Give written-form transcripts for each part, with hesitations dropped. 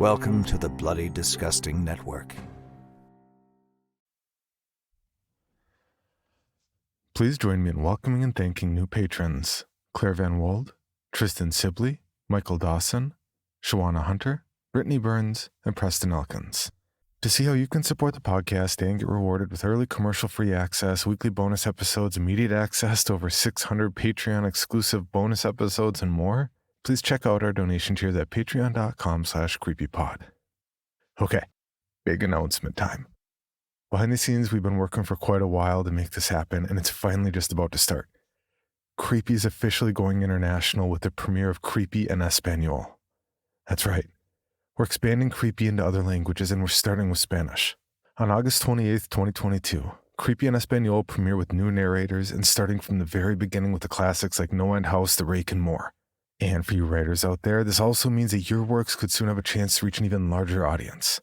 Welcome to the Bloody Disgusting Network. Please join me in welcoming and thanking new patrons: Claire Van Wold, Tristan Sibley, Michael Dawson, Shawana Hunter, Brittany Burns, and Preston Elkins. To see how you can support the podcast and get rewarded with early commercial-free access, weekly bonus episodes, immediate access to over 600 Patreon-exclusive bonus episodes, and more, please check out our donation tiers at patreon.com/creepypod. Okay, big announcement time. Behind the scenes, we've been working for quite a while to make this happen, and it's finally just about to start. Creepy is officially going international with the premiere of Creepy en Español. That's right. We're expanding Creepy into other languages, and we're starting with Spanish. On August 28th, 2022, Creepy en Español premiere with new narrators and starting from the very beginning with the classics like No End House, The Rake, and more. And for you writers out there, this also means that your works could soon have a chance to reach an even larger audience.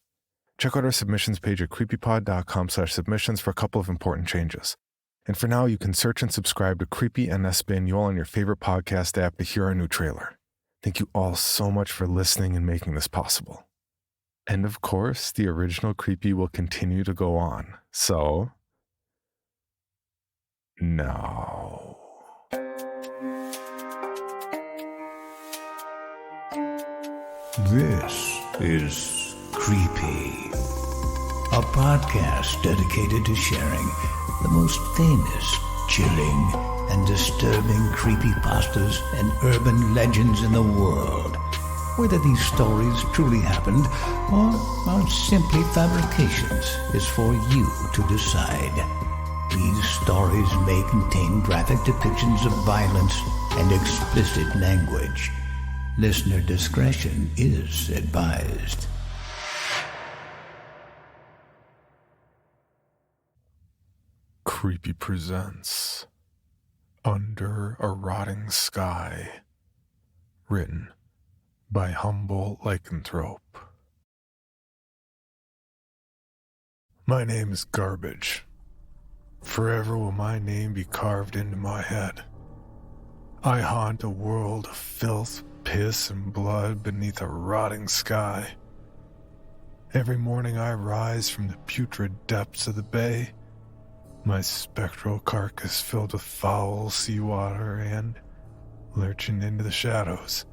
Check out our submissions page at creepypod.com/submissions for a couple of important changes. And for now, you can search and subscribe to Creepy en Español on your favorite podcast app to hear our new trailer. Thank you all so much for listening and making this possible. And of course, the original Creepy will continue to go on. So, now. This is Creepy, a podcast dedicated to sharing the most famous, chilling, and disturbing creepypastas and urban legends in the world. Whether these stories truly happened or are simply fabrications is for you to decide. These stories may contain graphic depictions of violence and explicit language. Listener discretion is advised. Creepy presents Under a Rotting Sky, written by Humboldt Lycanthrope. My name is Garbage. Forever will my name be carved into my head. I haunt a world of filth, piss, and blood beneath a rotting sky. Every morning I rise from the putrid depths of the bay, my spectral carcass filled with foul seawater, and, lurching into the shadows,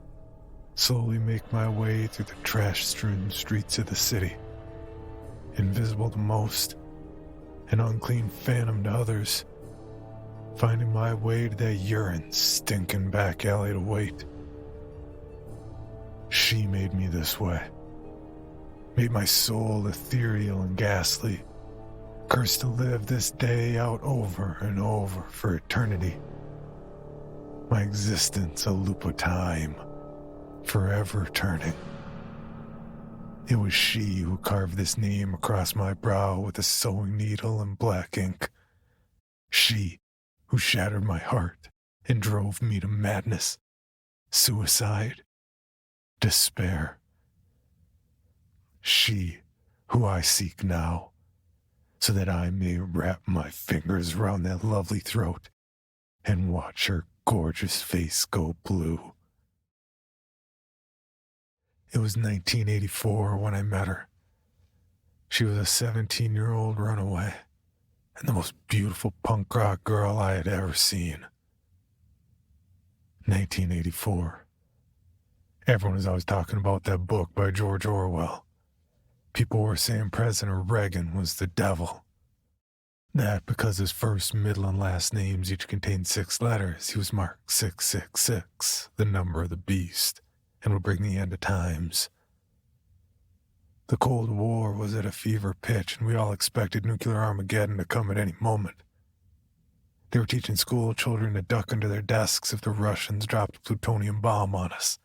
slowly make my way through the trash-strewn streets of the city. Invisible to most, an unclean phantom to others, finding my way to that urine stinking back alley to wait. She made me this way, made my soul ethereal and ghastly, cursed to live this day out over and over for eternity. My existence a loop of time, forever turning. It was she who carved this name across my brow with a sewing needle and black ink. She who shattered my heart and drove me to madness, suicide, despair. She who I seek now, so that I may wrap my fingers round that lovely throat and watch her gorgeous face go blue. It was 1984 when I met her. She was a 17-year-old runaway and the most beautiful punk rock girl I had ever seen. 1984. Everyone was always talking about that book by George Orwell. People were saying President Reagan was the devil. That because his first, middle, and last names each contained 6 letters, he was marked 666, the number of the beast, and would bring the end of times. The Cold War was at a fever pitch, and we all expected nuclear Armageddon to come at any moment. They were teaching school children to duck under their desks if the Russians dropped a plutonium bomb on us.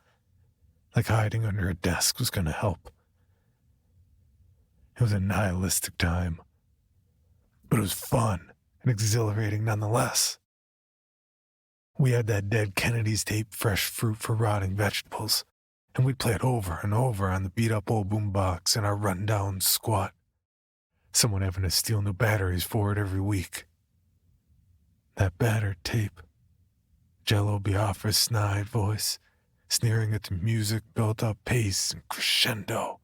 Like hiding under a desk was going to help. It was a nihilistic time, but it was fun and exhilarating nonetheless. We had that dead Kennedy's tape fresh fruit for rotting vegetables, and we'd play it over and over on the beat-up old boombox in our run-down squat, someone having to steal new batteries for it every week. That battered tape, Jello Biafra's snide voice, sneering at the music built up pace and crescendo.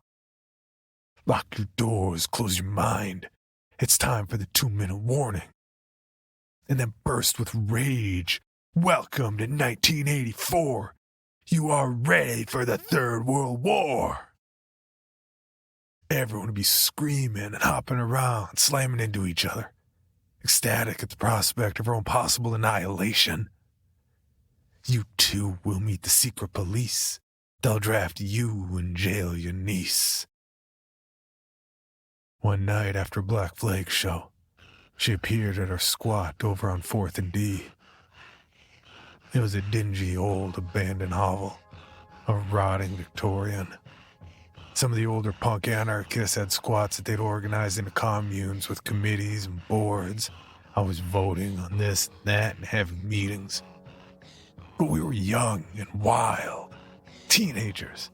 Lock your doors, close your mind. It's time for the 2-minute warning. And then burst with rage. Welcome to 1984. You are ready for the Third World War. Everyone would be screaming and hopping around, slamming into each other, ecstatic at the prospect of our own possible annihilation. You too will meet the secret police. They'll draft you and jail your niece. One night after Black Flag show, she appeared at our squat over on 4th and D. It was a dingy old abandoned hovel, a rotting Victorian. Some of the older punk anarchists had squats that they'd organized into communes with committees and boards. I was voting on this and that and having meetings. But we were young and wild. Teenagers.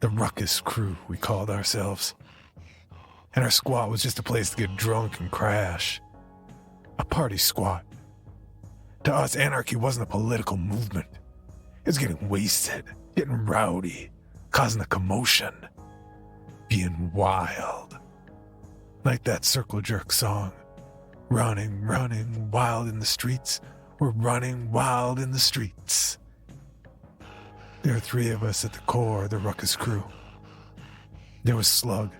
The ruckus crew, we called ourselves. And our squat was just a place to get drunk and crash. A party squat. To us, anarchy wasn't a political movement. It was getting wasted, getting rowdy, causing a commotion, being wild. Like that Circle Jerk song. Running, running wild in the streets. We're running wild in the streets. There are 3 of us at the core of the ruckus crew. There was Slug,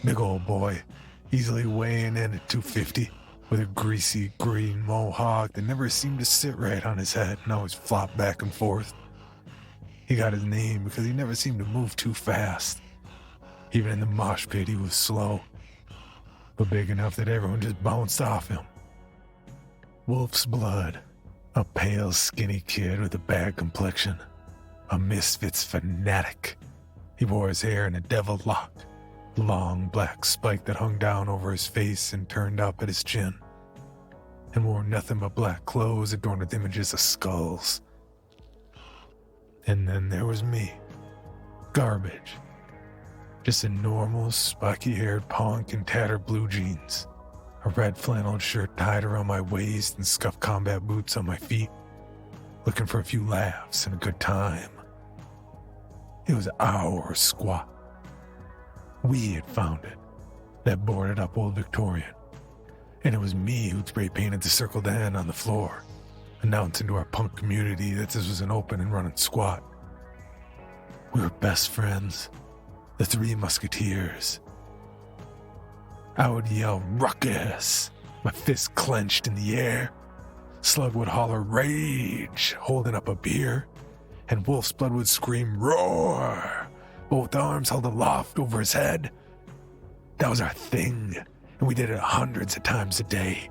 big old boy, easily weighing in at 250, with a greasy green mohawk that never seemed to sit right on his head and always flopped back and forth. He got his name because he never seemed to move too fast. Even in the mosh pit, he was slow, but big enough that everyone just bounced off him. Wolf's Blood, a pale, skinny kid with a bad complexion. A Misfits fanatic. He wore his hair in a devil lock, long black spike that hung down over his face and turned up at his chin, and wore nothing but black clothes adorned with images of skulls. And then there was me. Garbage. Just a normal, spiky-haired punk in tattered blue jeans, a red flannel shirt tied around my waist and scuffed combat boots on my feet, looking for a few laughs and a good time. It was our squat. We had found it, that boarded up old Victorian. And it was me who'd spray painted the Circle Den on the floor, announcing to our punk community that this was an open and running squat. We were best friends, the 3 musketeers. I would yell, "Ruckus!" my fist clenched in the air. Slug would holler, "Rage!" holding up a beer. And Wolf's Blood would scream, "Roar!" both arms held aloft over his head. That was our thing, and we did it hundreds of times a day.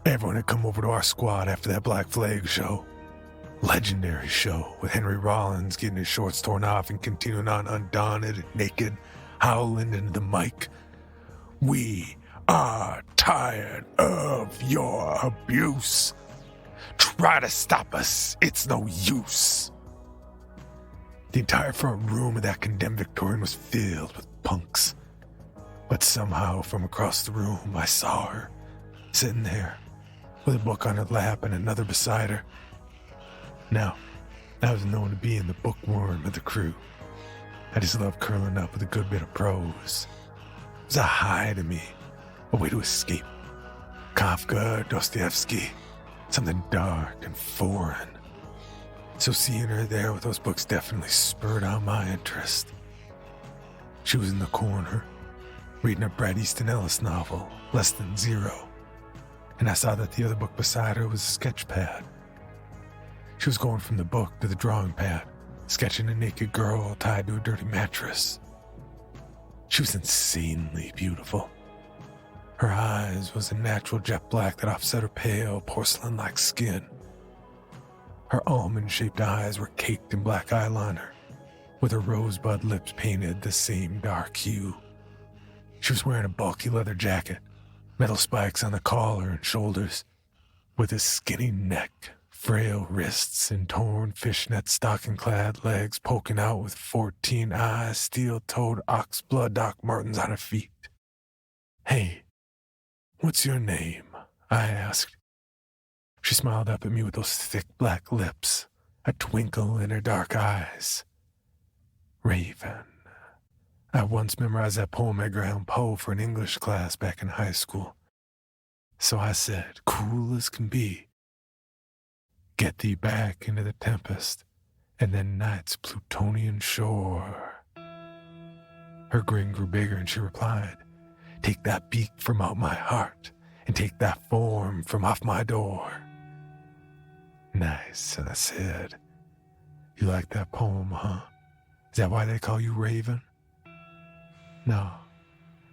Everyone had come over to our squad after that Black Flag show. Legendary show, with Henry Rollins getting his shorts torn off and continuing on undaunted and naked, howling into the mic. "We are tired of your abuse. Try to stop us, it's no use." The entire front room of that condemned Victorian was filled with punks. But somehow, from across the room, I saw her, sitting there, with a book on her lap and another beside her. Now, I was known to be in the bookworm of the crew. I just loved curling up with a good bit of prose. It was a high to me, a way to escape. Kafka, Dostoevsky, something dark and foreign. So seeing her there with those books definitely spurred on my interest. She was in the corner, reading a Bret Easton Ellis novel, Less Than Zero, and I saw that the other book beside her was a sketch pad. She was going from the book to the drawing pad, sketching a naked girl tied to a dirty mattress. She was insanely beautiful. Her eyes was a natural jet black that offset her pale, porcelain-like skin. Her almond-shaped eyes were caked in black eyeliner, with her rosebud lips painted the same dark hue. She was wearing a bulky leather jacket, metal spikes on the collar and shoulders, with a skinny neck, frail wrists, and torn fishnet stocking-clad legs poking out with 14-eye, steel-toed ox-blood Doc Martens on her feet. "Hey, what's your name?" I asked. She smiled up at me with those thick black lips, a twinkle in her dark eyes. "Raven," I once memorized that poem by Edgar Allan Poe for an English class back in high school. So I said, cool as can be, get thee back into the tempest, and then night's Plutonian shore. Her grin grew bigger and she replied, take that beak from out my heart, and take that form from off my door. Nice, I said. You like that poem, huh? Is that why they call you Raven? No,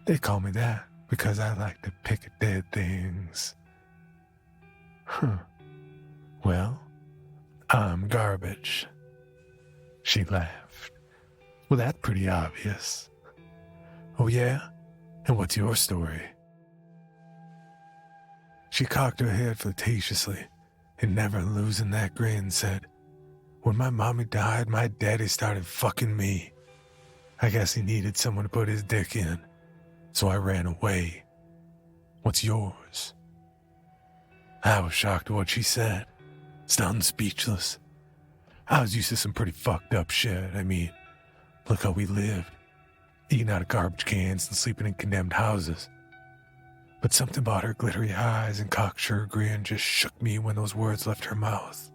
they call me that because I like to pick at dead things. Well, I'm garbage. She laughed. Well, that's pretty obvious. Oh yeah? And what's your story? She cocked her head flirtatiously and, never losing that grin, said, when my mommy died, my daddy started fucking me. I guess he needed someone to put his dick in, so I ran away. What's yours? I was shocked at what she said, stunned, speechless. I was used to some pretty fucked up shit. I mean, look how we lived, eating out of garbage cans and sleeping in condemned houses. But something about her glittery eyes and cocksure grin just shook me when those words left her mouth.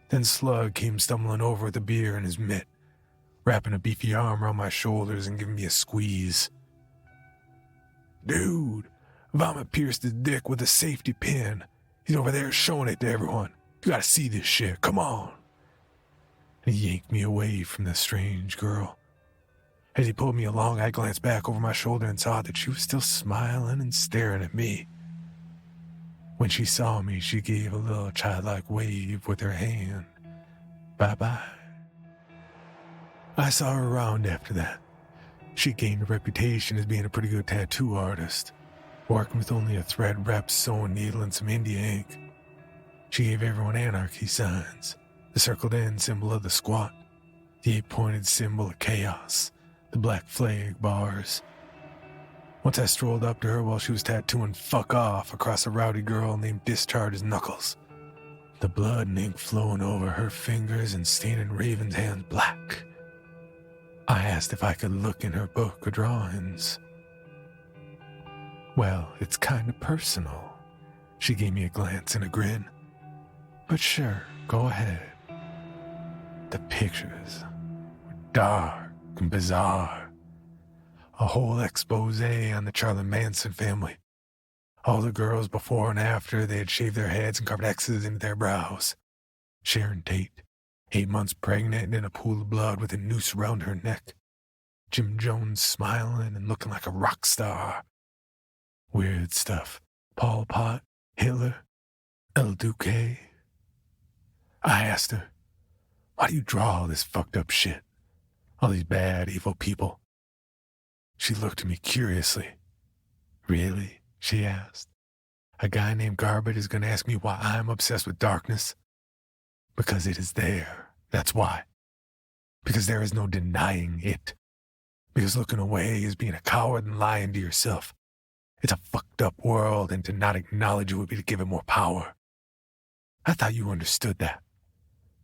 Then Slug came stumbling over with a beer in his mitt, wrapping a beefy arm around my shoulders and giving me a squeeze. Dude, Vomit pierced his dick with a safety pin. He's over there showing it to everyone. You gotta see this shit, come on. And he yanked me away from the strange girl. As he pulled me along, I glanced back over my shoulder and saw that she was still smiling and staring at me. When she saw me, she gave a little childlike wave with her hand. Bye-bye. I saw her around after that. She gained a reputation as being a pretty good tattoo artist, working with only a thread-wrapped sewing needle and some India ink. She gave everyone anarchy signs, the circled N symbol of the squat, the 8-pointed symbol of chaos, the black flag bars. Once I strolled up to her while she was tattooing fuck off across a rowdy girl named Discharge's knuckles, the blood and ink flowing over her fingers and staining Raven's hands black. I asked if I could look in her book of drawings. Well, it's kind of personal. She gave me a glance and a grin. But sure, go ahead. The pictures were dark and bizarre. A whole expose on the Charlie Manson family. All the girls before and after they had shaved their heads and carved X's into their brows. Sharon Tate, 8 months pregnant and in a pool of blood with a noose around her neck. Jim Jones smiling and looking like a rock star. Weird stuff. Pol Pot, Hitler, El Duque. I asked her, why do you draw all this fucked up shit? All these bad, evil people? She looked at me curiously. Really? She asked. A guy named Garbett is going to ask me why I'm obsessed with darkness? Because it is there. That's why. Because there is no denying it. Because looking away is being a coward and lying to yourself. It's a fucked up world, and to not acknowledge it would be to give it more power. I thought you understood that.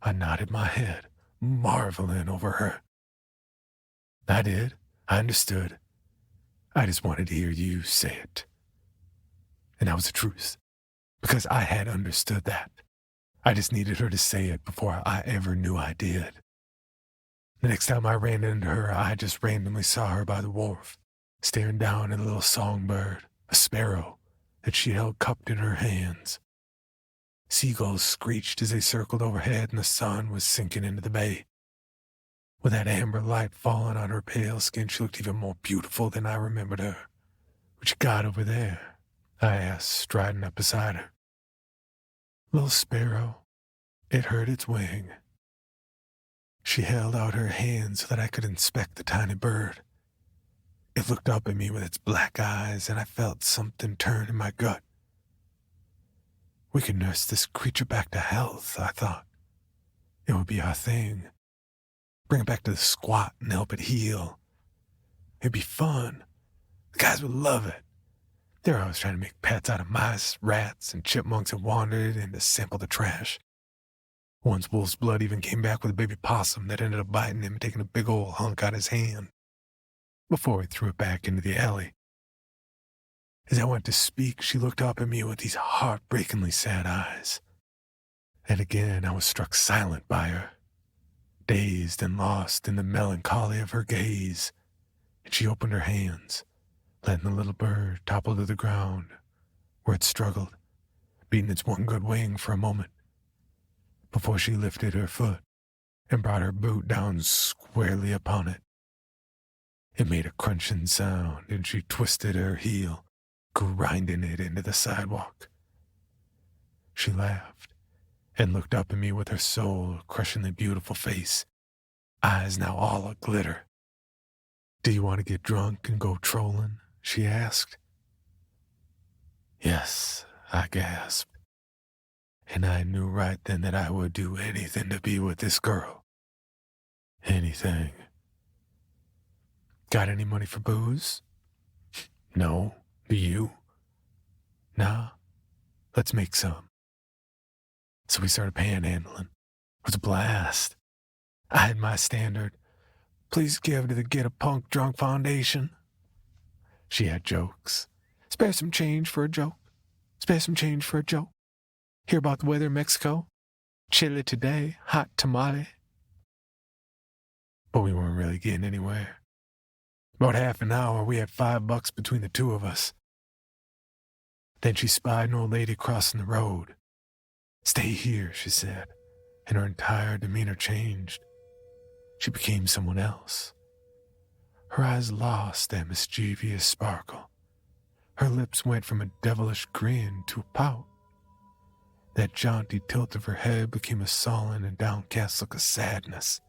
I nodded my head, marveling over her. I did. I understood. I just wanted to hear you say it. And that was the truth, because I had understood that. I just needed her to say it before I ever knew I did. The next time I ran into her, I just randomly saw her by the wharf, staring down at a little songbird, a sparrow, that she held cupped in her hands. Seagulls screeched as they circled overhead and the sun was sinking into the bay. With that amber light falling on her pale skin, she looked even more beautiful than I remembered her. What you got over there? I asked, striding up beside her. Little sparrow. It hurt its wing. She held out her hand so that I could inspect the tiny bird. It looked up at me with its black eyes, and I felt something turn in my gut. We could nurse this creature back to health, I thought. It would be our thing. Bring it back to the squat and help it heal. It'd be fun. The guys would love it. They were always trying to make pets out of mice, rats, and chipmunks that wandered in to sample the trash. Once Wolf's blood even came back with a baby possum that ended up biting him and taking a big old hunk out of his hand. before I threw it back into the alley. As I went to speak, she looked up at me with these heartbreakingly sad eyes. And again I was struck silent by her, dazed and lost in the melancholy of her gaze, and she opened her hands, letting the little bird topple to the ground, where it struggled, beating its one good wing for a moment, before she lifted her foot and brought her boot down squarely upon it. It made a crunching sound, and she twisted her heel, grinding it into the sidewalk. She laughed and looked up at me with her soul-crushingly beautiful face, eyes now all a-glitter. "Do you want to get drunk and go trolling?" she asked. "Yes," I gasped. And I knew right then that I would do anything to be with this girl. Anything. "Got any money for booze?" "No. Do you?" "Nah. Let's make some." So we started panhandling. It was a blast. I had my standard, "Please give to the Get a Punk Drunk Foundation." She had jokes. "Spare some change for a joke. Spare some change for a joke. Hear about the weather in Mexico? Chilly today, hot tamale." But we weren't really getting anywhere. About half an hour, we had $5 between the two of us. Then she spied an old lady crossing the road. "Stay here," she said, and her entire demeanor changed. She became someone else. Her eyes lost that mischievous sparkle. Her lips went from a devilish grin to a pout. That jaunty tilt of her head became a sullen and downcast look of sadness.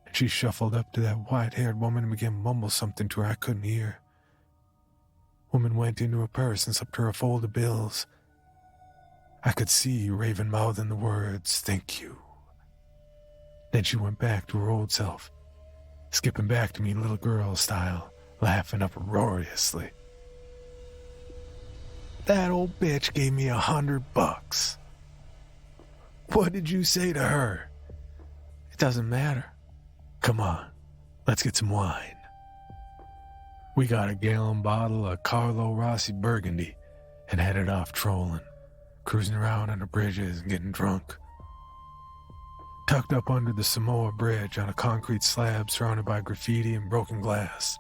And she shuffled up to that white-haired woman and began to mumble something to her I couldn't hear. Woman went into her purse and slipped her a fold of bills. I could see Raven mouthing the words, "Thank you." Then she went back to her old self, skipping back to me little girl style, laughing uproariously. "That old bitch gave me $100. What did you say to her?" "It doesn't matter. Come on, let's get some wine." We got a gallon bottle of Carlo Rossi Burgundy and headed off trolling, cruising around under bridges and getting drunk. Tucked up under the Samoa Bridge on a concrete slab surrounded by graffiti and broken glass,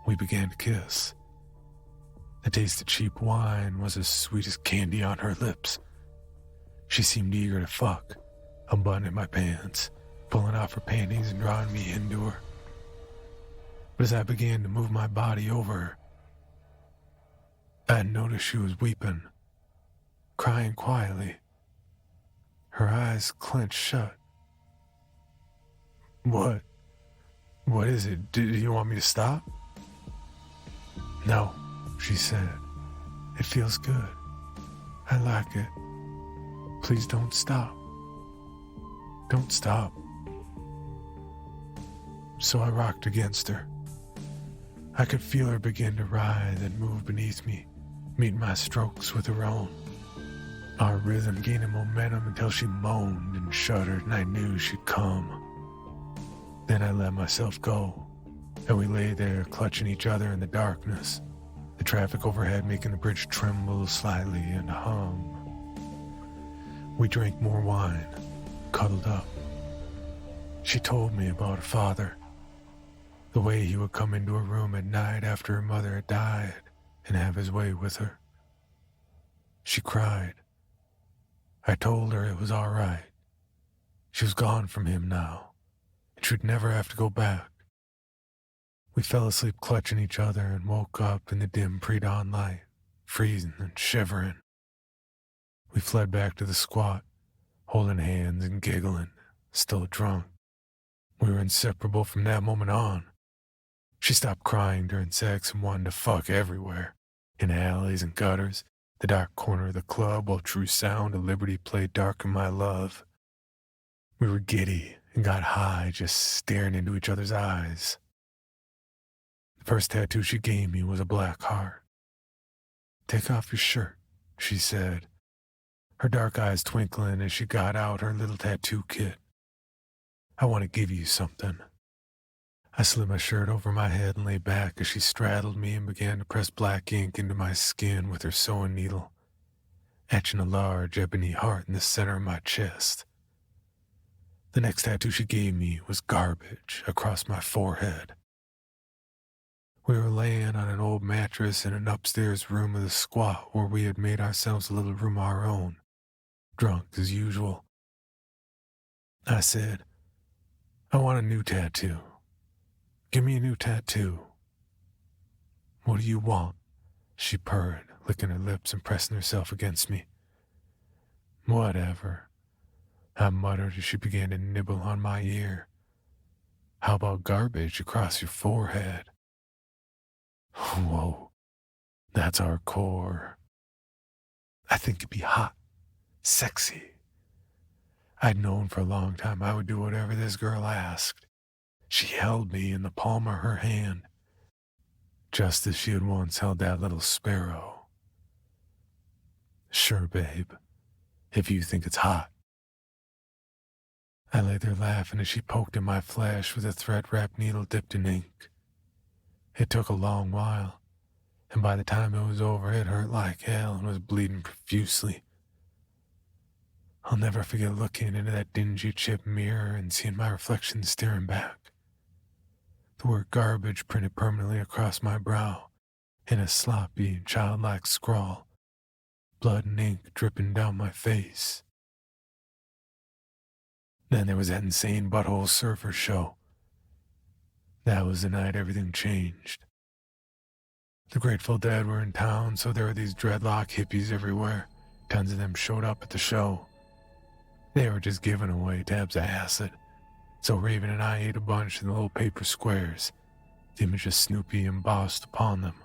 we began to kiss. The taste of cheap wine was as sweet as candy on her lips. She seemed eager to fuck, unbuttoning my pants, pulling off her panties and drawing me into her. But as I began to move my body over her, I noticed she was weeping, crying quietly. Her eyes clenched shut. What is it? Do you want me to stop?" "No," she said. "It feels good. I like it. Please don't stop. Don't stop." So I rocked against her. I could feel her begin to writhe and move beneath me, meeting my strokes with her own. Our rhythm gaining momentum until she moaned and shuddered and I knew she'd come. Then I let myself go, and we lay there clutching each other in the darkness, the traffic overhead making the bridge tremble slightly and hum. We drank more wine, cuddled up. She told me about her father, the way he would come into her room at night after her mother had died and have his way with her. She cried. I told her it was all right. She was gone from him now, and she would never have to go back. We fell asleep clutching each other and woke up in the dim pre-dawn light, freezing and shivering. We fled back to the squat, holding hands and giggling, still drunk. We were inseparable from that moment on. She stopped crying during sex and wanted to fuck everywhere, in alleys and gutters, the dark corner of the club while true sound of liberty played Darken My Love. We were giddy and got high just staring into each other's eyes. The first tattoo she gave me was a black heart. "Take off your shirt," she said, her dark eyes twinkling as she got out her little tattoo kit. "I want to give you something. I slid my shirt over my head and lay back as she straddled me and began to press black ink into my skin with her sewing needle, etching a large ebony heart in the center of my chest. The next tattoo she gave me was garbage across my forehead. We were laying on an old mattress in an upstairs room of the squat where we had made ourselves a little room of our own, drunk as usual. I said, "I want a new tattoo. Give me a new tattoo." "What do you want?" she purred, licking her lips and pressing herself against me. "Whatever," I muttered as she began to nibble on my ear. "How about garbage across your forehead?" Whoa, that's hardcore. I think it'd be hot, sexy. I'd known for a long time I would do whatever this girl asked. She held me in the palm of her hand, just as she had once held that little sparrow. "Sure, babe, if you think it's hot." I lay there laughing as she poked in my flesh with a thread-wrapped needle dipped in ink. It took a long while, and by the time it was over, it hurt like hell and was bleeding profusely. I'll never forget looking into that dingy chip mirror and seeing my reflection staring back. The word garbage printed permanently across my brow in a sloppy, childlike scrawl, blood and ink dripping down my face. Then there was that insane Butthole Surfer show. That was the night everything changed. The Grateful Dead were in town, so there were these dreadlock hippies everywhere. Tons of them showed up at the show. They were just giving away tabs of acid, so Raven and I ate a bunch of the little paper squares, the image of Snoopy embossed upon them.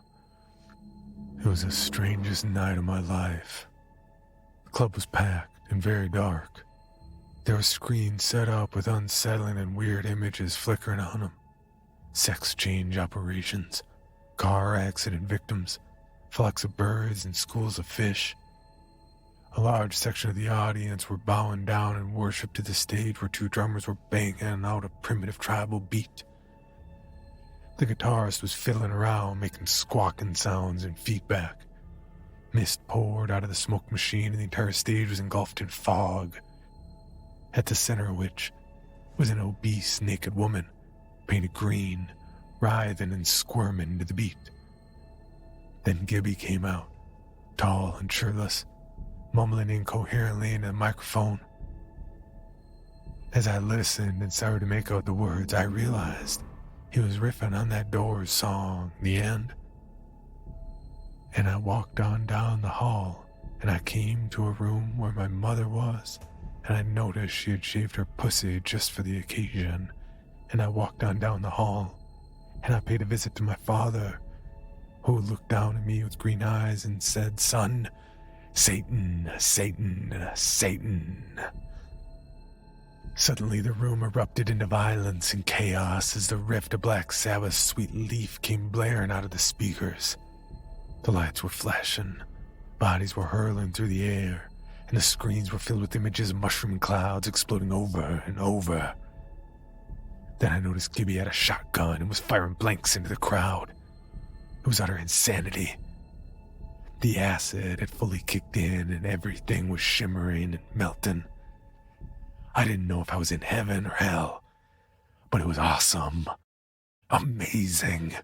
It was the strangest night of my life. The club was packed and very dark. There were screens set up with unsettling and weird images flickering on them. Sex change operations, car accident victims, flocks of birds and schools of fish. A large section of the audience were bowing down in worship to the stage where two drummers were banging out a primitive tribal beat. The guitarist was fiddling around, making squawking sounds and feedback. Mist poured out of the smoke machine and the entire stage was engulfed in fog, at the center of which was an obese, naked woman, painted green, writhing and squirming to the beat. Then Gibby came out, tall and shirtless, mumbling incoherently into the microphone. As I listened and started to make out the words, I realized he was riffing on that Doors song, The End. And I walked on down the hall, and I came to a room where my mother was, and I noticed she had shaved her pussy just for the occasion. And I walked on down the hall, and I paid a visit to my father, who looked down at me with green eyes and said, "Son, Satan, Satan, Satan." Suddenly the room erupted into violence and chaos as the riff to Black Sabbath's Sweet Leaf came blaring out of the speakers. The lights were flashing, bodies were hurling through the air, and the screens were filled with images of mushroom clouds exploding over and over. Then I noticed Gibby had a shotgun and was firing blanks into the crowd. It was utter insanity. The acid had fully kicked in and everything was shimmering and melting. I didn't know if I was in heaven or hell, but it was awesome. Amazing.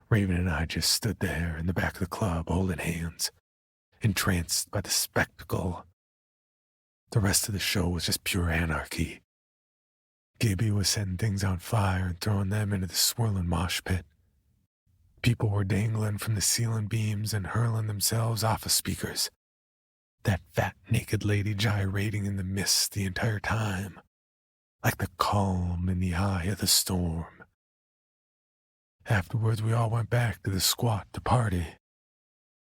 Raven and I just stood there in the back of the club holding hands, entranced by the spectacle. The rest of the show was just pure anarchy. Gibby was setting things on fire and throwing them into the swirling mosh pit. People were dangling from the ceiling beams and hurling themselves off of speakers. That fat, naked lady gyrating in the mist the entire time, like the calm in the eye of the storm. Afterwards, we all went back to the squat to party.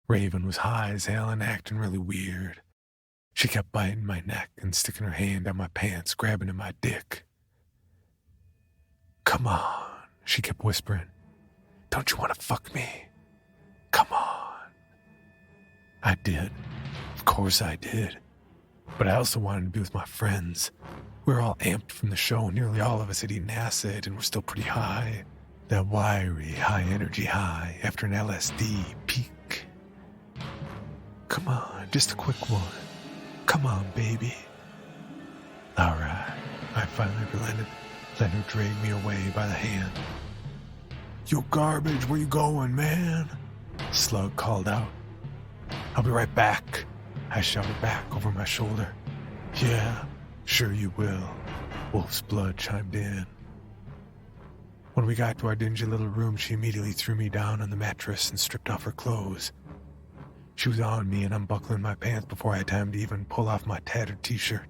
Raven was high as hell and acting really weird. She kept biting my neck and sticking her hand down my pants, grabbing at my dick. "Come on," she kept whispering. "Don't you want to fuck me? Come on." I did. Of course I did. But I also wanted to be with my friends. We were all amped from the show. Nearly all of us had eaten acid and were still pretty high. That wiry, high-energy high after an LSD peak. Come on, just a quick one. Come on, baby. All right, I finally relented, letting her drag me away by the hand. Yo, Garbage, where you going, man? Slug called out. I'll be right back, I shouted back over my shoulder. Yeah, sure you will, Wolf's Blood chimed in. When we got to our dingy little room, she immediately threw me down on the mattress and stripped off her clothes. She was on me and unbuckling my pants before I had time to even pull off my tattered t-shirt.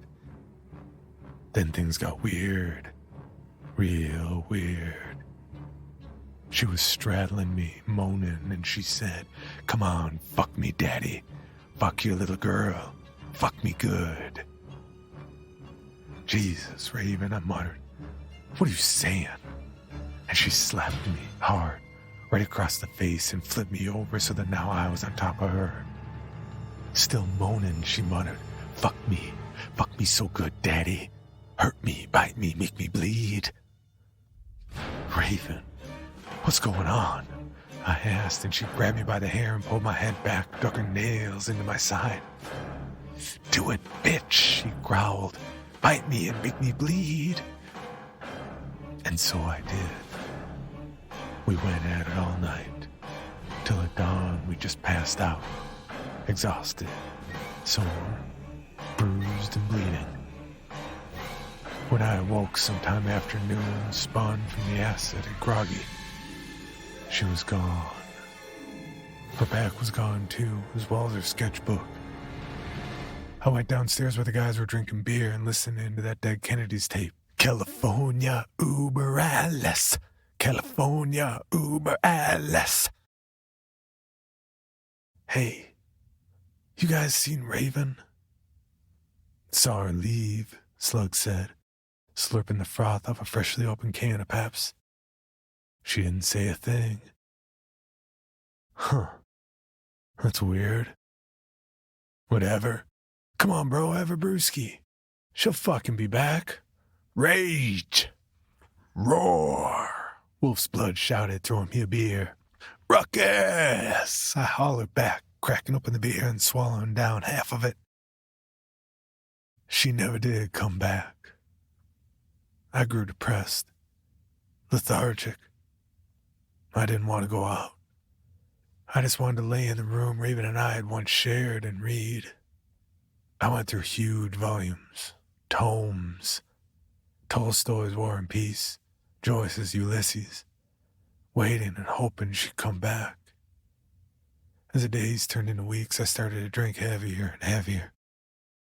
Then things got weird. Real weird. She was straddling me, moaning, and she said, "Come on, fuck me, daddy. Fuck your little girl. Fuck me good." Jesus, Raven, I muttered. What are you saying? And she slapped me hard, right across the face and flipped me over so that now I was on top of her. Still moaning, she muttered, fuck me so good, daddy. Hurt me, bite me, make me bleed." Raven, what's going on? I asked, and she grabbed me by the hair and pulled my head back, dug her nails into my side. "Do it, bitch," she growled. "Bite me and make me bleed." And so I did. We went at it all night. Till at dawn, we just passed out. Exhausted, sore, bruised and bleeding. When I awoke sometime after noon, spun from the acid and groggy, she was gone. Her back was gone too, as well as her sketchbook. I went downstairs where the guys were drinking beer and listening to that Dead Kennedy's tape. California Uber Alles. California Uber Alles. Hey, you guys seen Raven? Saw her leave, Slug said, slurping the froth off a freshly opened can of Pabst. She didn't say a thing. Huh. That's weird. Whatever. Come on, bro, have a brewski. She'll fucking be back. Rage! Roar! Wolf's Blood shouted, throwing me a beer. Ruckus! I hollered back, cracking open the beer and swallowing down half of it. She never did come back. I grew depressed, lethargic. I didn't want to go out. I just wanted to lay in the room Raven and I had once shared and read. I went through huge volumes, tomes, Tolstoy's War and Peace, Joyce's Ulysses, waiting and hoping she'd come back. As the days turned into weeks, I started to drink heavier and heavier,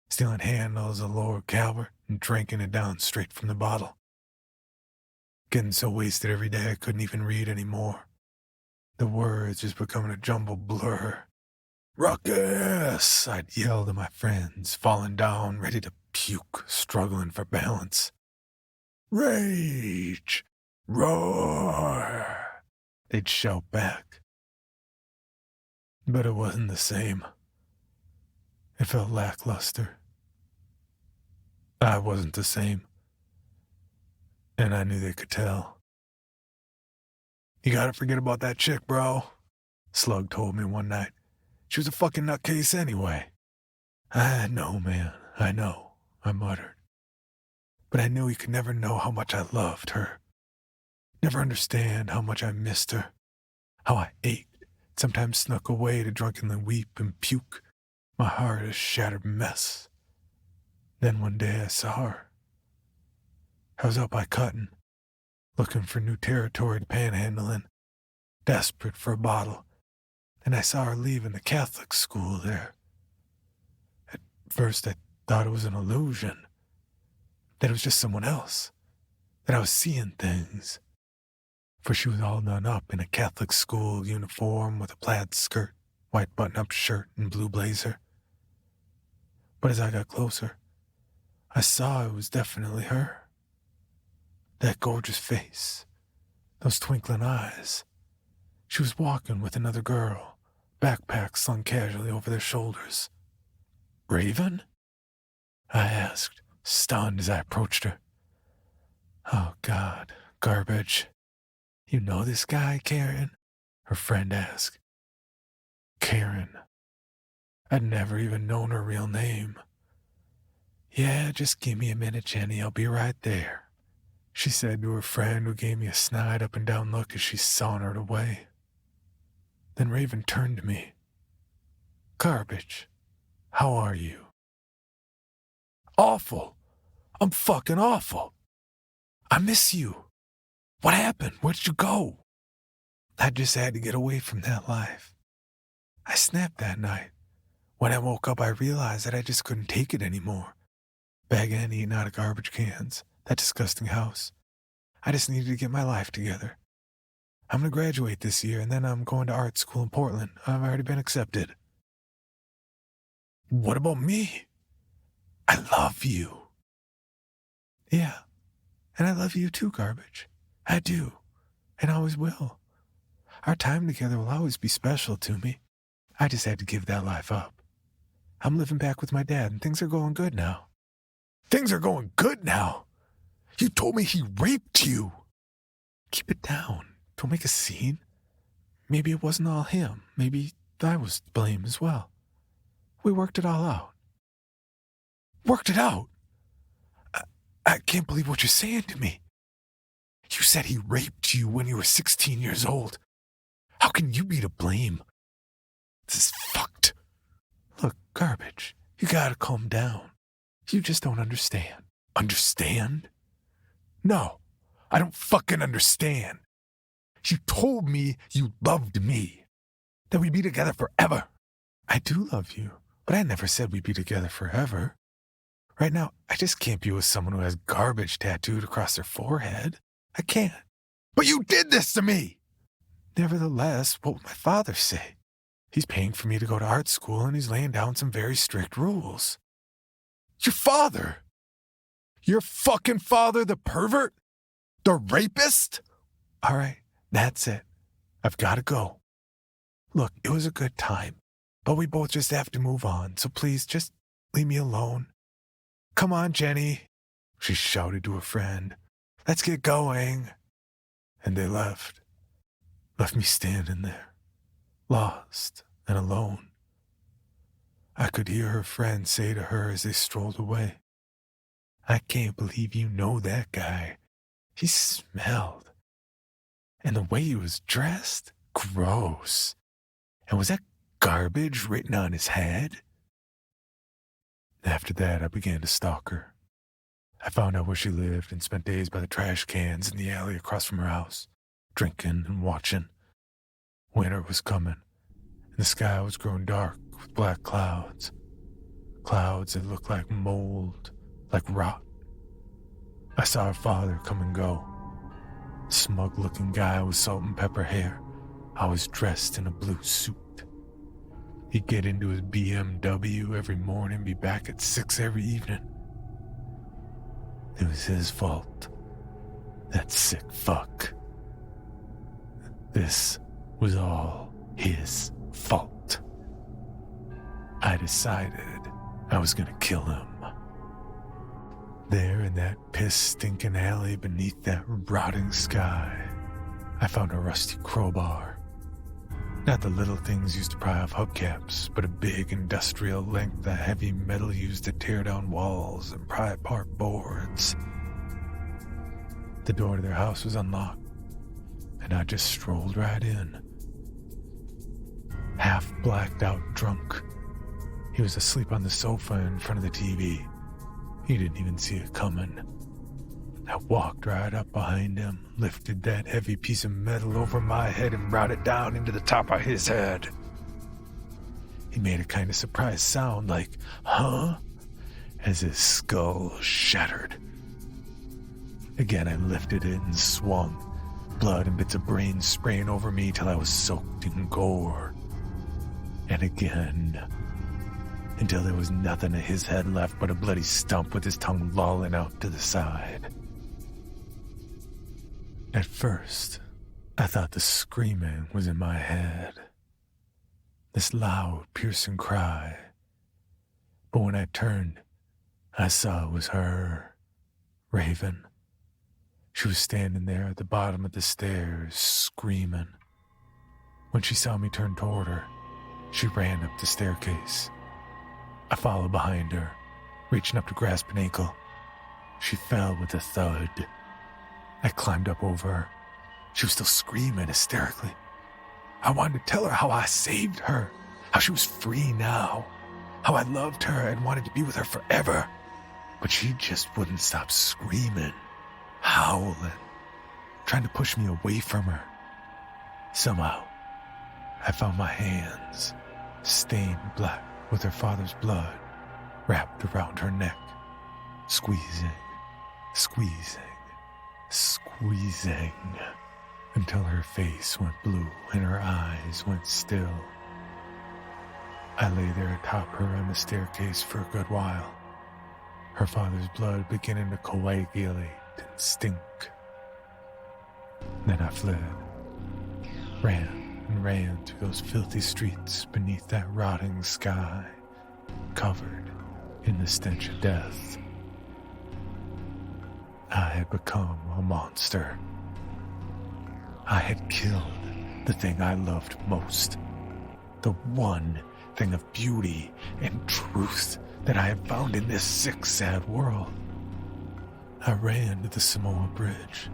stealing handles of Lord Calvert and drinking it down straight from the bottle. Getting so wasted every day I couldn't even read anymore. The words just becoming a jumbled blur. Ruckus! I'd yell to my friends, falling down, ready to puke, struggling for balance. Rage! Roar! They'd shout back. But it wasn't the same. It felt lackluster. I wasn't the same. And I knew they could tell. "You gotta forget about that chick, bro," Slug told me one night. "She was a fucking nutcase anyway." "I know, man, I know," I muttered. But I knew he could never know how much I loved her. Never understand how much I missed her. How I ached, sometimes snuck away to drunkenly weep and puke, my heart a shattered mess. Then one day I saw her. I was out by Cutting, looking for new territory to panhandle in, desperate for a bottle, and I saw her leaving the Catholic school there. At first I thought it was an illusion, that it was just someone else, that I was seeing things. For she was all done up in a Catholic school uniform with a plaid skirt, white button-up shirt, and blue blazer. But as I got closer, I saw it was definitely her. That gorgeous face, those twinkling eyes. She was walking with another girl, backpacks slung casually over their shoulders. Raven? I asked, stunned as I approached her. Oh, God, Garbage. You know this guy, Karen? Her friend asked. Karen. I'd never even known her real name. Yeah, just give me a minute, Jenny. I'll be right there, she said to her friend, who gave me a snide up and down look as she sauntered away. Then Raven turned to me. Garbage, how are you? Awful. I'm fucking awful. I miss you. What happened? Where'd you go? I just had to get away from that life. I snapped that night. When I woke up, I realized that I just couldn't take it anymore. Begging and eating out of garbage cans, that disgusting house. I just needed to get my life together. I'm going to graduate this year, and then I'm going to art school in Portland. I've already been accepted. What about me? I love you. Yeah, and I love you too, Garbage. I do, and always will. Our time together will always be special to me. I just had to give that life up. I'm living back with my dad, and things are going good now. Things are going good now? You told me he raped you. Keep it down. Don't make a scene. Maybe it wasn't all him. Maybe I was to blame as well. We worked it all out. Worked it out? I can't believe what you're saying to me. You said he raped you when you were 16 years old. How can you be to blame? This is fucked. Look, Garbage, you gotta calm down. You just don't understand. Understand? No, I don't fucking understand. You told me you loved me, that we'd be together forever. I do love you, but I never said we'd be together forever. Right now, I just can't be with someone who has garbage tattooed across their forehead. I can't. But you did this to me! Nevertheless, what would my father say? He's paying for me to go to art school, and he's laying down some very strict rules. Your father? Your fucking father, the pervert? The rapist? All right, that's it. I've got to go. Look, it was a good time, but we both just have to move on, so please just leave me alone. Come on, Jenny, she shouted to her friend. Let's get going. And they left me standing there, lost and alone. I could hear her friend say to her as they strolled away, I can't believe you know that guy. He smelled. And the way he was dressed, gross. And was that garbage written on his head? After that, I began to stalk her. I found out where she lived and spent days by the trash cans in the alley across from her house, drinking and watching. Winter was coming, and the sky was growing dark with black clouds. Clouds that looked like mold, like rot. I saw her father come and go. Smug-looking guy with salt and pepper hair, always dressed in a blue suit. He'd get into his BMW every morning and be back at 6 every evening. It was his fault. That sick fuck. This was all his fault. I decided I was gonna kill him. There in that piss-stinking alley beneath that rotting sky, I found a rusty crowbar. Not the little things used to pry off hubcaps, but a big industrial length of heavy metal used to tear down walls and pry apart boards. The door to their house was unlocked, and I just strolled right in. Half blacked out drunk. He was asleep on the sofa in front of the TV. He didn't even see it coming. I walked right up behind him, lifted that heavy piece of metal over my head and brought it down into the top of his head. He made a kind of surprised sound like, huh? As his skull shattered. Again, I lifted it and swung, blood and bits of brain spraying over me till I was soaked in gore. And again, until there was nothing of his head left but a bloody stump with his tongue lolling out to the side. At first, I thought the screaming was in my head. This loud, piercing cry. But when I turned, I saw it was her, Raven. She was standing there at the bottom of the stairs, screaming. When she saw me turn toward her, she ran up the staircase. I followed behind her, reaching up to grasp an ankle. She fell with a thud. I climbed up over her. She was still screaming hysterically. I wanted to tell her how I saved her, how she was free now, how I loved her and wanted to be with her forever. But she just wouldn't stop screaming, howling, trying to push me away from her. Somehow, I found my hands stained black with her father's blood wrapped around her neck, squeezing, squeezing, until her face went blue and her eyes went still. I lay there atop her on the staircase for a good while, her father's blood beginning to coagulate and stink. Then I fled, ran and ran through those filthy streets beneath that rotting sky, covered in the stench of death. I had become a monster. I had killed the thing I loved most, the one thing of beauty and truth that I had found in this sick, sad world. I ran to the Samoa Bridge.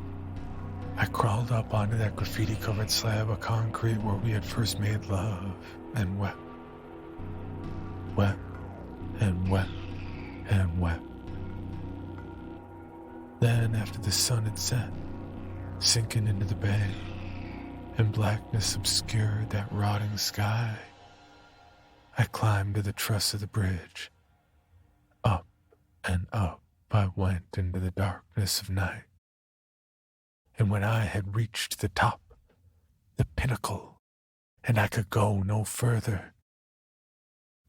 I crawled up onto that graffiti-covered slab of concrete where we had first made love and wept. Wept and wept and wept. Then, after the sun had set, sinking into the bay, and blackness obscured that rotting sky, I climbed to the truss of the bridge. Up and up I went into the darkness of night. And when I had reached the top, the pinnacle, and I could go no further,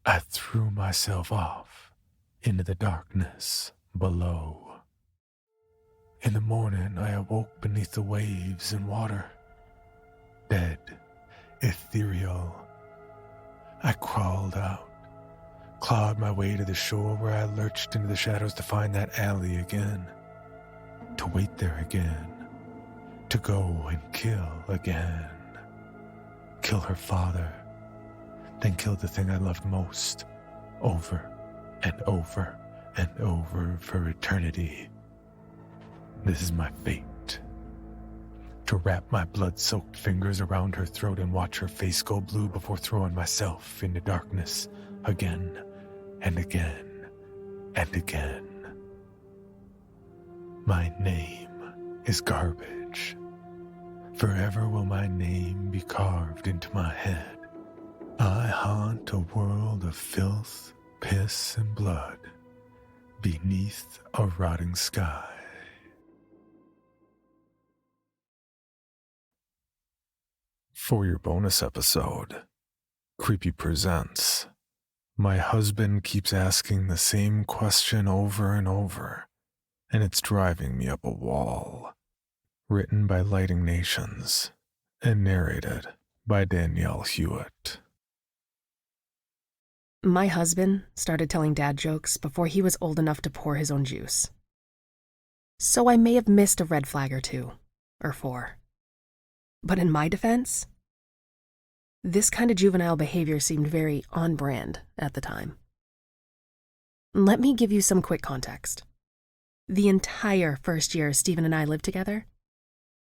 I threw myself off into the darkness below. In the morning, I awoke beneath the waves and water, dead, ethereal. I crawled out, clawed my way to the shore where I lurched into the shadows to find that alley again, to wait there again, to go and kill again. Kill her father, then kill the thing I loved most, over and over and over for eternity. This is my fate. To wrap my blood-soaked fingers around her throat and watch her face go blue before throwing myself into darkness again and again and again. My name is garbage. Forever will my name be carved into my head. I haunt a world of filth, piss, and blood beneath a rotting sky. For your bonus episode, Creepy presents My Husband Keeps Asking the Same Question Over and Over, and It's Driving Me Up a Wall. Written by Lighting Nations and narrated by Danielle Hewitt. My husband started telling dad jokes before he was old enough to pour his own juice. So I may have missed a red flag or two, or four. But in my defense, this kind of juvenile behavior seemed very on brand at the time. Let me give you some quick context. The entire first year Stephen and I lived together,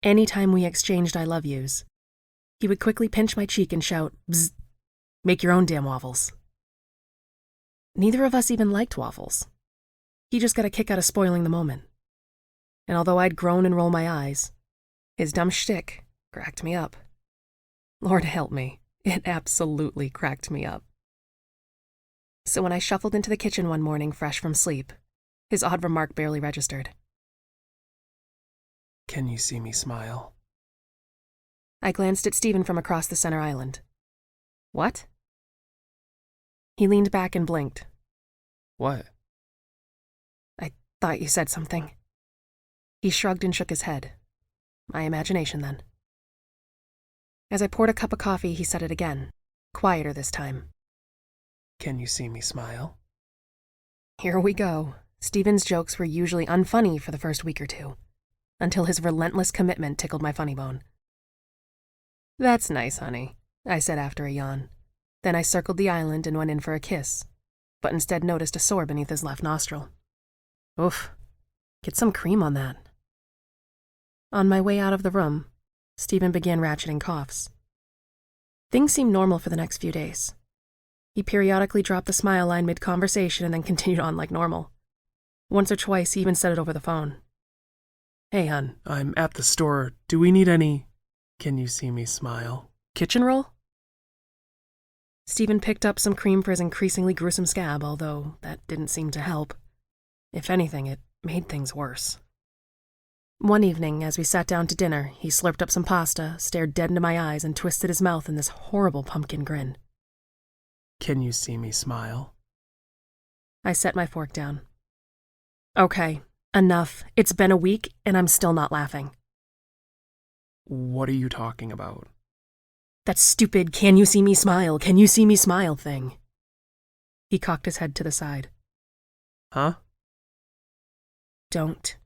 anytime we exchanged I love yous, he would quickly pinch my cheek and shout, "Bzz, make your own damn waffles." Neither of us even liked waffles. He just got a kick out of spoiling the moment. And although I'd groan and roll my eyes, his dumb shtick cracked me up. Lord help me, it absolutely cracked me up. So when I shuffled into the kitchen one morning fresh from sleep, his odd remark barely registered. "Can you see me smile?" I glanced at Stephen from across the center island. What? He leaned back and blinked. "What?" I thought you said something. He shrugged and shook his head. My imagination, then. As I poured a cup of coffee, he said it again, quieter this time. "Can you see me smile?" Here we go. Stephen's jokes were usually unfunny for the first week or two, until his relentless commitment tickled my funny bone. "That's nice, honey," I said after a yawn. Then I circled the island and went in for a kiss, but instead noticed a sore beneath his left nostril. Oof, get some cream on that. On my way out of the room, Stephen began ratcheting coughs. Things seemed normal for the next few days. He periodically dropped the smile line mid-conversation and then continued on like normal. Once or twice, he even said it over the phone. Hey, hun, I'm at the store. Do we need any... Can you see me smile? Kitchen roll? Stephen picked up some cream for his increasingly gruesome scab, although that didn't seem to help. If anything, it made things worse. One evening, as we sat down to dinner, he slurped up some pasta, stared dead into my eyes, and twisted his mouth in this horrible pumpkin grin. Can you see me smile? I set my fork down. Okay, enough. It's been a week, and I'm still not laughing. What are you talking about? That stupid "can you see me smile, can you see me smile" thing. He cocked his head to the side. Huh? Don't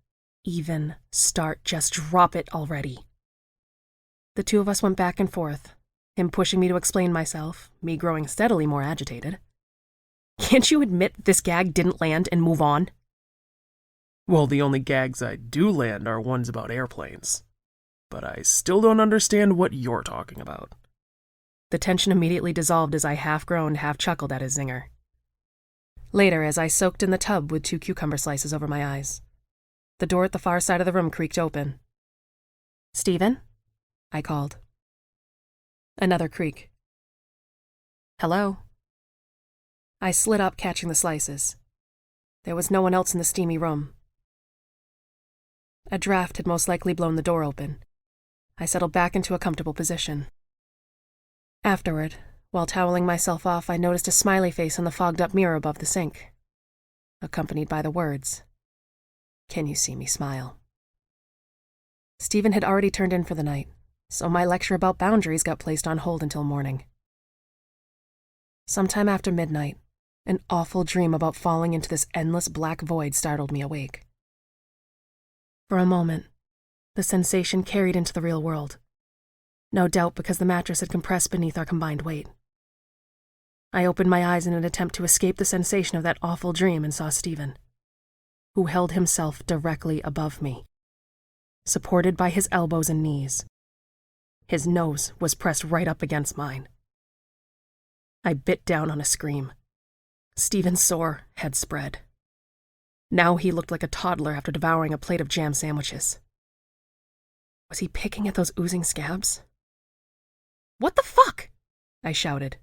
even start. Just drop it already. The two of us went back and forth, him pushing me to explain myself, me growing steadily more agitated. Can't you admit this gag didn't land and move on? Well, the only gags I do land are ones about airplanes. But I still don't understand what you're talking about. The tension immediately dissolved as I half-groaned, half-chuckled at his zinger. Later, as I soaked in the tub with 2 cucumber slices over my eyes, the door at the far side of the room creaked open. "Stephen?" I called. Another creak. "Hello?" I slid up, catching the slices. There was no one else in the steamy room. A draft had most likely blown the door open. I settled back into a comfortable position. Afterward, while toweling myself off, I noticed a smiley face on the fogged-up mirror above the sink, accompanied by the words, "Can you see me smile?" Stephen had already turned in for the night, so my lecture about boundaries got placed on hold until morning. Sometime after midnight, an awful dream about falling into this endless black void startled me awake. For a moment, the sensation carried into the real world, no doubt because the mattress had compressed beneath our combined weight. I opened my eyes in an attempt to escape the sensation of that awful dream and saw Stephen, who held himself directly above me, supported by his elbows and knees. His nose was pressed right up against mine. I bit down on a scream. Stephen's sore had spread. Now he looked like a toddler after devouring a plate of jam sandwiches. Was he picking at those oozing scabs? "What the fuck?" I shouted.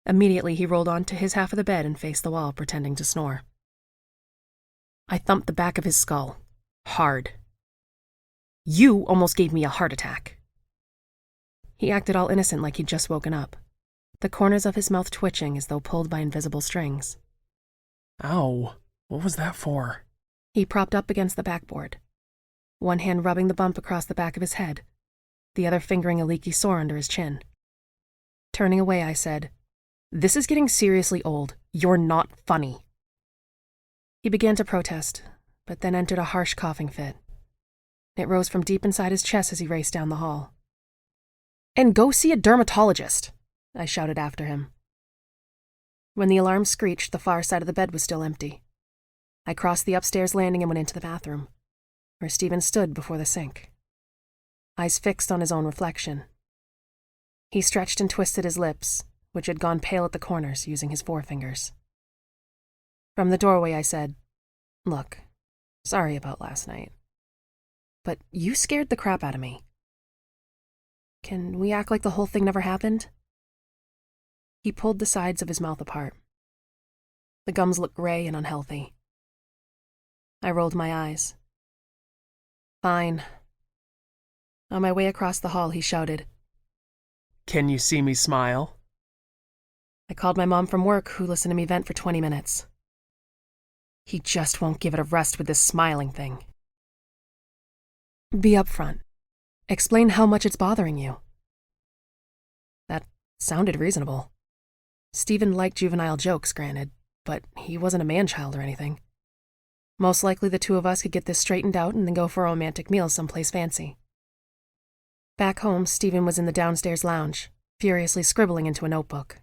Immediately he rolled onto his half of the bed and faced the wall, pretending to snore. I thumped the back of his skull, hard. "You almost gave me a heart attack." He acted all innocent like he'd just woken up, the corners of his mouth twitching as though pulled by invisible strings. Ow, what was that for? He propped up against the backboard, one hand rubbing the bump across the back of his head, the other fingering a leaky sore under his chin. Turning away, I said, "This is getting seriously old. You're not funny." He began to protest, but then entered a harsh coughing fit. It rose from deep inside his chest as he raced down the hall. "And go see a dermatologist," I shouted after him. When the alarm screeched, the far side of the bed was still empty. I crossed the upstairs landing and went into the bathroom, where Stephen stood before the sink, eyes fixed on his own reflection. He stretched and twisted his lips, which had gone pale at the corners, using his forefingers. From the doorway I said, "Look, sorry about last night, but you scared the crap out of me. Can we act like the whole thing never happened?" He pulled the sides of his mouth apart. The gums looked gray and unhealthy. I rolled my eyes. "Fine." On my way across the hall, he shouted, Can you see me smile? I called my mom from work, who listened to me vent for 20 minutes. He just won't give it a rest with this smiling thing. Be upfront. Explain how much it's bothering you. That sounded reasonable. Stephen liked juvenile jokes, granted, but he wasn't a man-child or anything. Most likely the two of us could get this straightened out and then go for a romantic meal someplace fancy. Back home, Stephen was in the downstairs lounge, furiously scribbling into a notebook.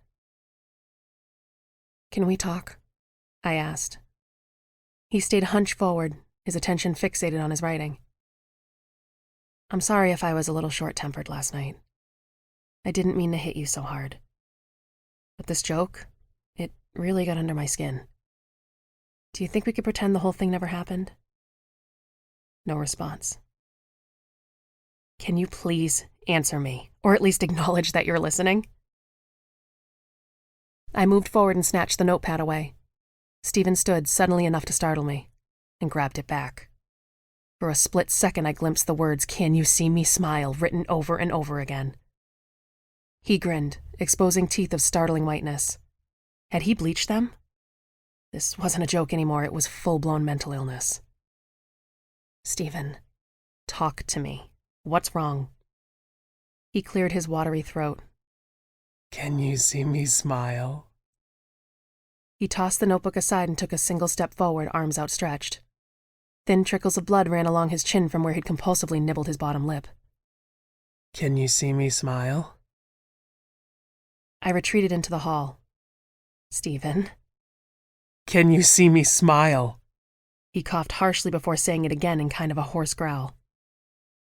"Can we talk?" I asked. He stayed hunched forward, his attention fixated on his writing. "I'm sorry if I was a little short-tempered last night. I didn't mean to hit you so hard. But this joke, it really got under my skin. Do you think we could pretend the whole thing never happened?" No response. "Can you please answer me, or at least acknowledge that you're listening?" I moved forward and snatched the notepad away. Stephen stood suddenly enough to startle me, and grabbed it back. For a split second I glimpsed the words, "Can you see me smile?" written over and over again. He grinned, exposing teeth of startling whiteness. Had he bleached them? This wasn't a joke anymore, it was full-blown mental illness. "Stephen, talk to me. What's wrong?" He cleared his watery throat. Can you see me smile? He tossed the notebook aside and took a single step forward, arms outstretched. Thin trickles of blood ran along his chin from where he'd compulsively nibbled his bottom lip. Can you see me smile? I retreated into the hall. "Stephen." Can you see me smile? He coughed harshly before saying it again in kind of a hoarse growl.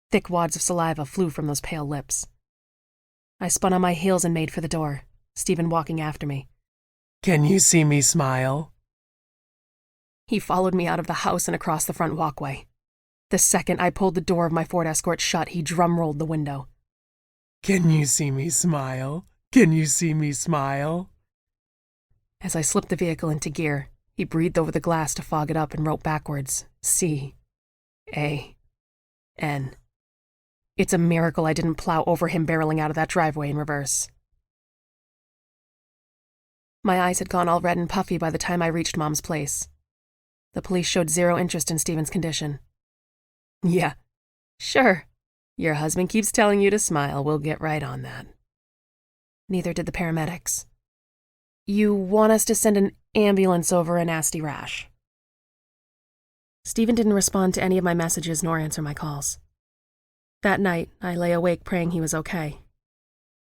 Thick wads of saliva flew from those pale lips. I spun on my heels and made for the door, Stephen walking after me. Can you see me smile? He followed me out of the house and across the front walkway. The second I pulled the door of my Ford Escort shut, he drum-rolled the window. Can you see me smile? Can you see me smile? As I slipped the vehicle into gear, he breathed over the glass to fog it up and wrote backwards, C-A-N. It's a miracle I didn't plow over him barreling out of that driveway in reverse. My eyes had gone all red and puffy by the time I reached Mom's place. The police showed zero interest in Stephen's condition. Yeah, sure. Your husband keeps telling you to smile. We'll get right on that. Neither did the paramedics. You want us to send an ambulance over a nasty rash. Stephen didn't respond to any of my messages nor answer my calls. That night, I lay awake praying he was okay,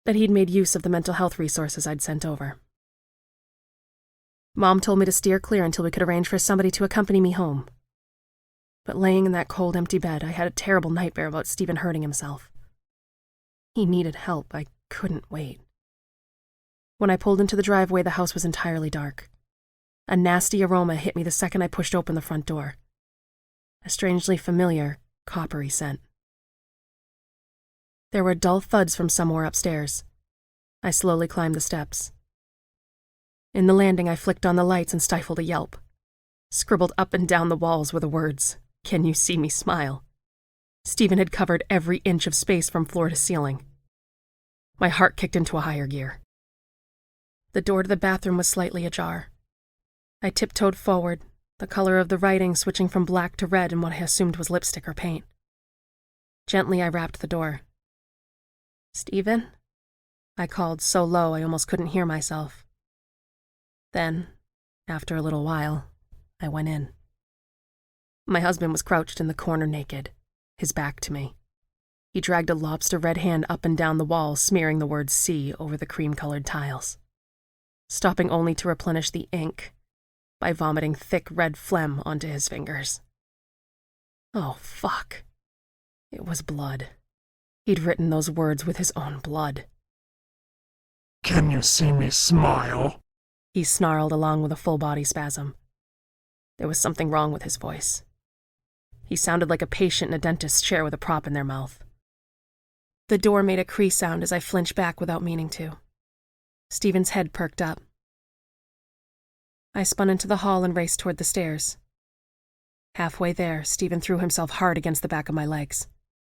that he'd made use of the mental health resources I'd sent over. Mom told me to steer clear until we could arrange for somebody to accompany me home. But laying in that cold, empty bed, I had a terrible nightmare about Stephen hurting himself. He needed help. I couldn't wait. When I pulled into the driveway, the house was entirely dark. A nasty aroma hit me the second I pushed open the front door. A strangely familiar, coppery scent. There were dull thuds from somewhere upstairs. I slowly climbed the steps. In the landing, I flicked on the lights and stifled a yelp. Scribbled up and down the walls were the words, "Can you see me smile?" Stephen had covered every inch of space from floor to ceiling. My heart kicked into a higher gear. The door to the bathroom was slightly ajar. I tiptoed forward, the color of the writing switching from black to red in what I assumed was lipstick or paint. Gently, I rapped the door. "Stephen?" I called so low I almost couldn't hear myself. Then, after a little while, I went in. My husband was crouched in the corner naked, his back to me. He dragged a lobster-red hand up and down the wall, smearing the word C over the cream-colored tiles, stopping only to replenish the ink by vomiting thick red phlegm onto his fingers. Oh, fuck. It was blood. He'd written those words with his own blood. Can you see me smile? He snarled along with a full-body spasm. There was something wrong with his voice. He sounded like a patient in a dentist's chair with a prop in their mouth. The door made a creak sound as I flinched back without meaning to. Stephen's head perked up. I spun into the hall and raced toward the stairs. Halfway there, Stephen threw himself hard against the back of my legs,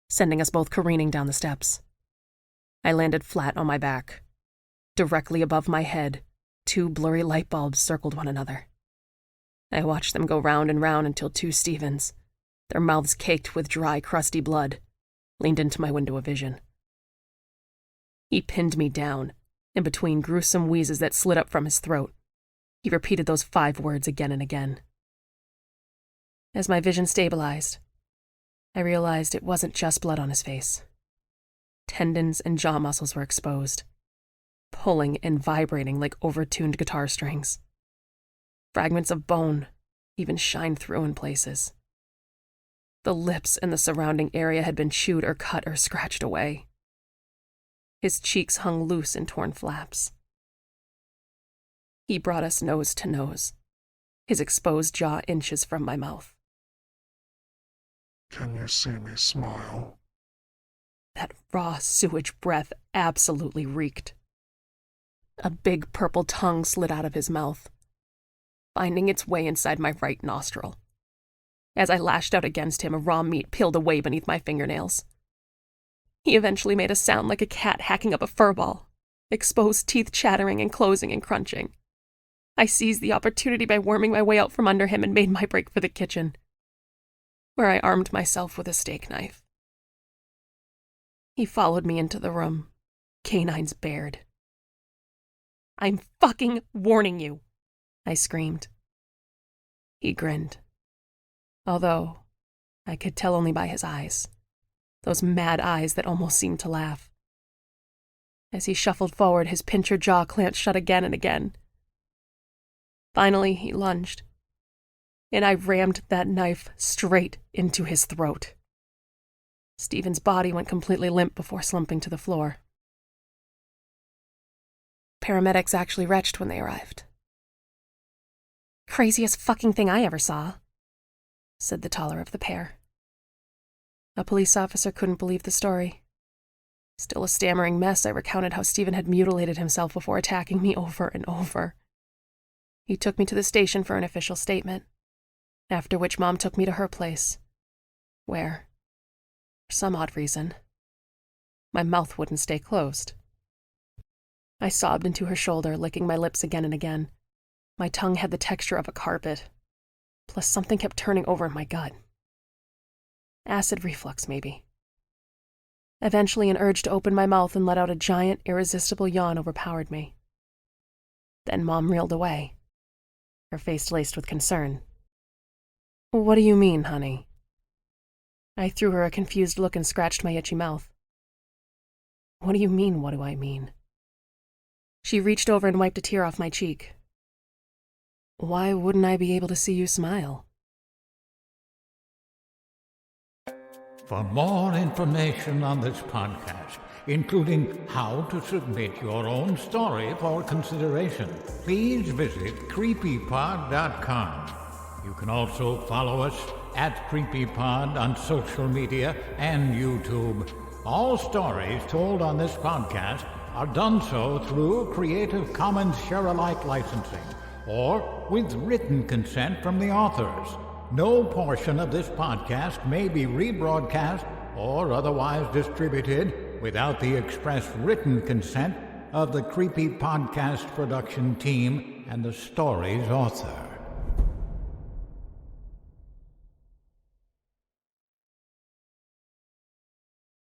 sending us both careening down the steps. I landed flat on my back. Directly above my head, 2 blurry light bulbs circled one another. I watched them go round and round until 2 Stephens, their mouths caked with dry, crusty blood, leaned into my window of vision. He pinned me down, in between gruesome wheezes that slid up from his throat. He repeated those 5 words again and again. As my vision stabilized, I realized it wasn't just blood on his face. Tendons and jaw muscles were exposed, pulling and vibrating like overtuned guitar strings. Fragments of bone even shined through in places. The lips and the surrounding area had been chewed or cut or scratched away. His cheeks hung loose in torn flaps. He brought us nose to nose, his exposed jaw inches from my mouth. Can you see me smile? That raw sewage breath absolutely reeked. A big purple tongue slid out of his mouth, finding its way inside my right nostril. As I lashed out against him, raw meat peeled away beneath my fingernails. He eventually made a sound like a cat hacking up a furball, exposed teeth chattering and closing and crunching. I seized the opportunity by worming my way out from under him and made my break for the kitchen, where I armed myself with a steak knife. He followed me into the room, canines bared. "I'm fucking warning you," I screamed. He grinned, although I could tell only by his eyes, those mad eyes that almost seemed to laugh. As he shuffled forward, his pincher jaw clamped shut again and again. Finally, he lunged, and I rammed that knife straight into his throat. Stephen's body went completely limp before slumping to the floor. Paramedics actually retched when they arrived. "Craziest fucking thing I ever saw," said the taller of the pair. A police officer couldn't believe the story. Still a stammering mess, I recounted how Stephen had mutilated himself before attacking me over and over. He took me to the station for an official statement, after which Mom took me to her place, where, for some odd reason, my mouth wouldn't stay closed. I sobbed into her shoulder, licking my lips again and again. My tongue had the texture of a carpet, plus something kept turning over in my gut. Acid reflux, maybe. Eventually, an urge to open my mouth and let out a giant, irresistible yawn overpowered me. Then Mom reeled away, her face laced with concern. "What do you mean, honey?" I threw her a confused look and scratched my itchy mouth. "What do you mean, what do I mean?" She reached over and wiped a tear off my cheek. "Why wouldn't I be able to see you smile?" For more information on this podcast, including how to submit your own story for consideration, please visit creepypod.com. You can also follow us at CreepyPod on social media and YouTube. All stories told on this podcast are done so through Creative Commons Share-alike licensing or with written consent from the authors. No portion of this podcast may be rebroadcast or otherwise distributed without the express written consent of the Creepy Podcast production team and the story's author.